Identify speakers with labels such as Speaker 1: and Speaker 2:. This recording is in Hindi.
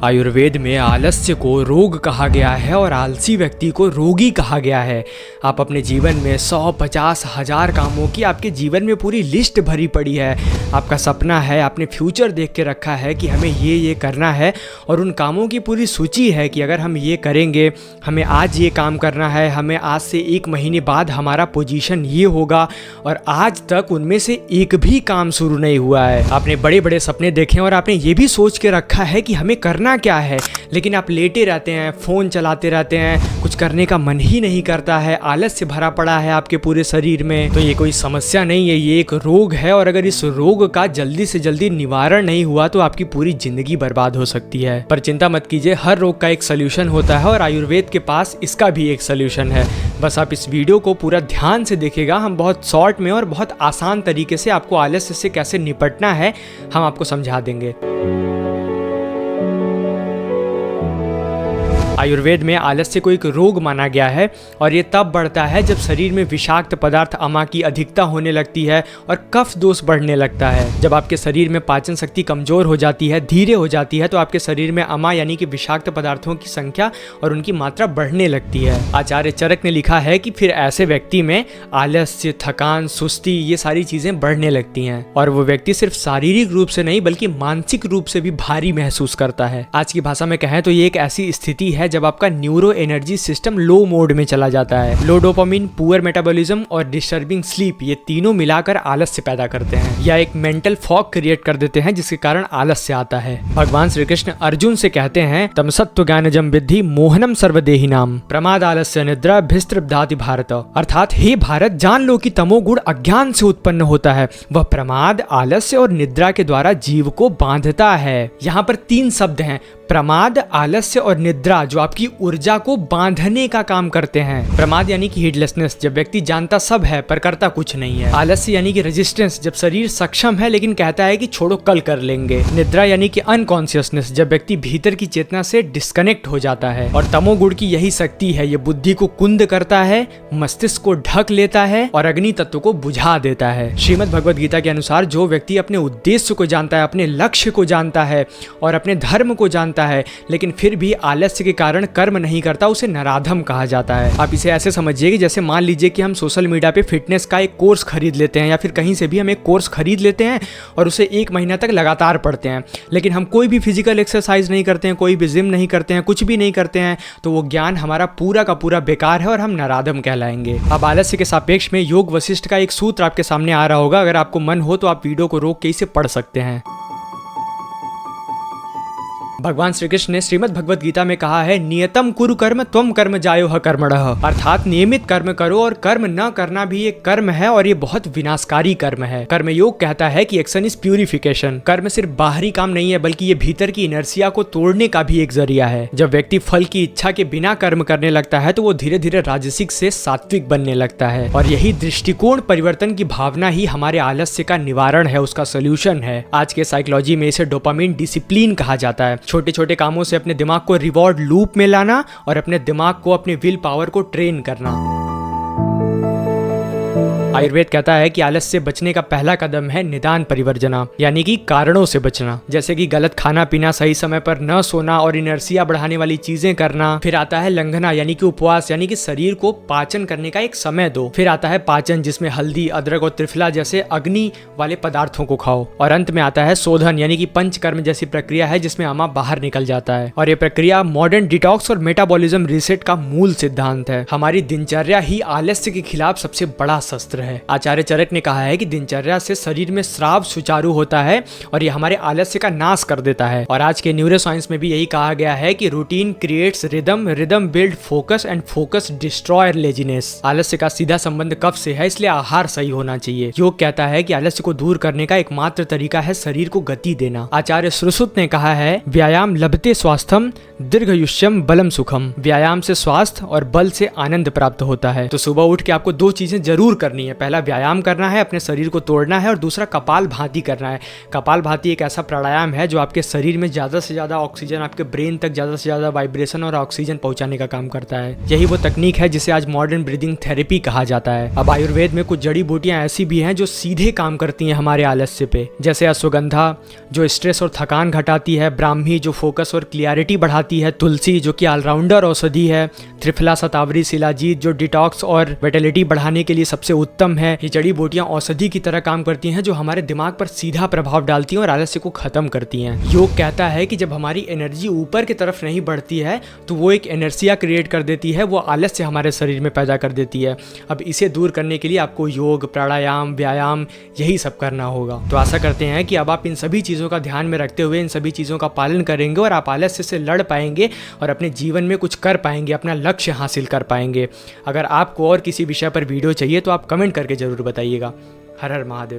Speaker 1: आयुर्वेद में आलस्य को रोग कहा गया है और आलसी व्यक्ति को रोगी कहा गया है। आप अपने जीवन में 100, 50, 1000 कामों की आपके जीवन में पूरी लिस्ट भरी पड़ी है। आपका सपना है, आपने फ्यूचर देख के रखा है कि हमें ये करना है और उन कामों की पूरी सूची है कि अगर हम ये करेंगे, हमें आज ये काम करना है, हमें आज से 1 महीने बाद हमारा पोजीशन ये होगा, और आज तक उनमें से एक भी काम शुरू नहीं हुआ है। आपने बड़े बड़े सपने देखे और आपने ये भी सोच के रखा है कि हमें करना क्या है, लेकिन आप लेटे रहते हैं, फोन चलाते रहते हैं, कुछ करने का मन ही नहीं करता है, आलस से भरा पड़ा है आपके पूरे शरीर में। तो ये कोई समस्या नहीं है, ये एक रोग है, और अगर इस रोग का जल्दी से जल्दी निवारण नहीं हुआ तो आपकी पूरी जिंदगी बर्बाद हो सकती है। पर चिंता मत कीजिए, हर रोग का एक सोल्यूशन होता है और आयुर्वेद के पास इसका भी एक सोल्यूशन है। बस आप इस वीडियो को पूरा ध्यान से देखिएगा। हम बहुत शॉर्ट में और बहुत आसान तरीके से आपको आलस्य से कैसे निपटना है हम आपको समझा देंगे। आयुर्वेद में आलस्य को एक रोग माना गया है और ये तब बढ़ता है जब शरीर में विषाक्त पदार्थ अमा की अधिकता होने लगती है और कफ दोष बढ़ने लगता है। जब आपके शरीर में पाचन शक्ति कमजोर हो जाती है, धीरे हो जाती है, तो आपके शरीर में अमा यानी कि विषाक्त पदार्थों की संख्या और उनकी मात्रा बढ़ने लगती है। आचार्य चरक ने लिखा है कि फिर ऐसे व्यक्ति में आलस्य, थकान, सुस्ती ये सारी चीजें बढ़ने लगती हैं और वो व्यक्ति सिर्फ शारीरिक रूप से नहीं बल्कि मानसिक रूप से भी भारी महसूस करता है। आज की भाषा में कहें तो ये एक ऐसी स्थिति है जब आपका न्यूरो एनर्जी सिस्टम लो मोड में चला जाता है। लो डोपामिन, पुअर मेटाबॉलिज्म और डिस्टर्बिंग स्लीप ये तीनों मिलाकर आलस्य पैदा करते हैं या एक मेंटल फॉग क्रिएट कर देते हैं जिसके कारण आलस्य आता है। भगवान श्री कृष्ण अर्जुन से कहते हैं, तमसत्व ज्ञानजम विद्धि मोहनम सर्वदेहिनाम प्रमाद आलस्य निद्रा भिस्त्रब्धाति भारत। अर्थात हे भारत, जान लो कि तमोगुण अज्ञान से उत्पन्न होता है, वह प्रमाद, आलस्य और निद्रा के द्वारा जीव को बांधता है। यहाँ पर 3 शब्द हैं, प्रमाद, आलस्य और निद्रा, जो आपकी ऊर्जा को बांधने का काम करते हैं। प्रमाद यानी कि हीडलेसनेस, जब व्यक्ति जानता सब है पर करता कुछ नहीं है। आलस्य यानी कि रेजिस्टेंस, जब शरीर सक्षम है लेकिन कहता है कि छोड़ो कल कर लेंगे। निद्रा यानी कि अनकॉन्शियसनेस, जब व्यक्ति भीतर की चेतना से डिस्कनेक्ट हो जाता है। और तमोगुण की यही शक्ति है, ये बुद्धि को कुंद करता है, मस्तिष्क को ढक लेता है और अग्नि तत्व को बुझा देता है। श्रीमद् भगवद गीता के अनुसार जो व्यक्ति अपने उद्देश्य को जानता है, अपने लक्ष्य को जानता है और अपने धर्म को जानता है लेकिन फिर भी आलस्य के कारण कर्म नहीं करता, उसे नराधम कहा जाता है। आप इसे ऐसे समझिए कि जैसे मान लीजिए कि हम सोशल मीडिया पे फिटनेस का एक कोर्स खरीद लेते हैं या फिर कहीं से भी हम एक कोर्स खरीद लेते हैं और उसे 1 महीना तक लगातार पढ़ते हैं, लेकिन हम कोई भी फिजिकल एक्सरसाइज नहीं करते हैं, कोई भी जिम नहीं करते हैं, कुछ भी नहीं करते हैं, तो वो ज्ञान हमारा पूरा का पूरा बेकार है और हम नराधम कहलाएंगे। अब आलस्य के सापेक्ष में योग वशिष्ठ का एक सूत्र आपके सामने आ रहा होगा, अगर आपको मन हो तो आप वीडियो को रोक के इसे पढ़ सकते हैं। भगवान श्री कृष्ण ने श्रीमद् भगवद गीता में कहा है, नियतम कुरु कर्म त्वम कर्म जायोह कर्मणः, अर्थात नियमित कर्म करो और कर्म न करना भी एक कर्म है और ये बहुत विनाशकारी कर्म है। कर्मयोग कहता है कि एक्शन इज प्यूरिफिकेशन। कर्म सिर्फ बाहरी काम नहीं है बल्कि ये भीतर की इनर्सिया को तोड़ने का भी एक जरिया है। जब व्यक्ति फल की इच्छा के बिना कर्म करने लगता है तो वो धीरे धीरे राजसिक से सात्विक बनने लगता है और यही दृष्टिकोण परिवर्तन की भावना ही हमारे आलस्य का निवारण है, उसका सोल्यूशन है। आज के साइकोलॉजी में इसे डोपामिन डिसिप्लिन कहा जाता है। छोटे छोटे कामों से अपने दिमाग को रिवॉर्ड लूप में लाना और अपने दिमाग को, अपने विल पावर को ट्रेन करना। आयुर्वेद कहता है कि आलस्य से बचने का पहला कदम है निदान परिवर्जना, यानी कि कारणों से बचना, जैसे कि गलत खाना पीना, सही समय पर न सोना और इनर्सिया बढ़ाने वाली चीजें करना। फिर आता है लंघना यानी कि उपवास, यानी कि शरीर को पाचन करने का एक समय दो। फिर आता है पाचन, जिसमें हल्दी, अदरक और त्रिफला जैसे अग्नि वाले पदार्थों को खाओ। और अंत में आता है शोधन, यानी कि पंचकर्म जैसी प्रक्रिया है जिसमें अमा बाहर निकल जाता है। और ये प्रक्रिया मॉडर्न डिटॉक्स और मेटाबॉलिज्म रीसेट का मूल सिद्धांत है। हमारी दिनचर्या ही आलस्य के खिलाफ सबसे बड़ा शस्त्र है। आचार्य चरक ने कहा है कि दिनचर्या से शरीर में स्राव सुचारू होता है और ये हमारे आलस्य का नाश कर देता है। और आज के न्यूरोसाइंस में भी यही कहा गया है कि routine creates rhythm, rhythm build focus and focus destroy laziness. आलस्य का सीधा संबंध कफ से है, इसलिए आहार सही होना चाहिए। योग कहता है कि आलस्य को दूर करने का एकमात्र तरीका है शरीर को गति देना। आचार्य श्रुसुत ने कहा है, व्यायाम लभते स्वास्थ्यम दीर्घयुष्यम बलम सुखम। व्यायाम से स्वास्थ्य और बल से आनंद प्राप्त होता है। तो सुबह उठ के आपको 2 चीजें जरूर करनी है। हैं। पहला व्यायाम करना है, अपने शरीर को तोड़ना है, और दूसरा कपाल भाती करना है। कपाल भाती एक ऐसा प्राणायाम है जो आपके शरीर में ज़्यादा से ज़्यादा ऑक्सीजन, आपके ब्रेन तक ज़्यादा से ज़्यादा वाइब्रेशन और ऑक्सीजन पहुंचाने का काम करता है। यही वो तकनीक है जिसे आज मॉडर्न ब्रीदिंग थेरेपी कहा जाता है। अब आयुर्वेद में कुछ जड़ी बूटियां ऐसी भी हैं जो सीधे काम करती हैं हमारे आलस्य पे, जैसे अश्वगंधा जो स्ट्रेस और थकान घटाती है, ब्राह्मी जो फोकस और क्लियरिटी बढ़ाती है, तुलसी जो कि ऑलराउंडर औषधि है, त्रिफला, शतावरी, शिलाजीत जो डिटॉक्स और विटलिटी बढ़ाने के लिए सबसे उत्तम है। ये जड़ी बूटियां औषधि की तरह काम करती हैं जो हमारे दिमाग पर सीधा प्रभाव डालती हैं और आलस्य को खत्म करती हैं। योग कहता है कि जब हमारी एनर्जी ऊपर की तरफ नहीं बढ़ती है तो वो एक इनर्शिया क्रिएट कर देती है, वो आलस्य हमारे शरीर में पैदा कर देती है। अब इसे दूर करने के लिए आपको योग, प्राणायाम, व्यायाम यही सब करना होगा। तो आशा करते हैं कि अब आप इन सभी चीज़ों का ध्यान में रखते हुए इन सभी चीज़ों का पालन करेंगे और आप आलस्य से लड़ पाएंगे और अपने जीवन में कुछ कर पाएंगे, अपना लक्ष्य हासिल कर पाएंगे। अगर आपको और किसी विषय पर वीडियो चाहिए तो आप कमेंट करके ज़रूर बताइएगा। हर हर महादेव।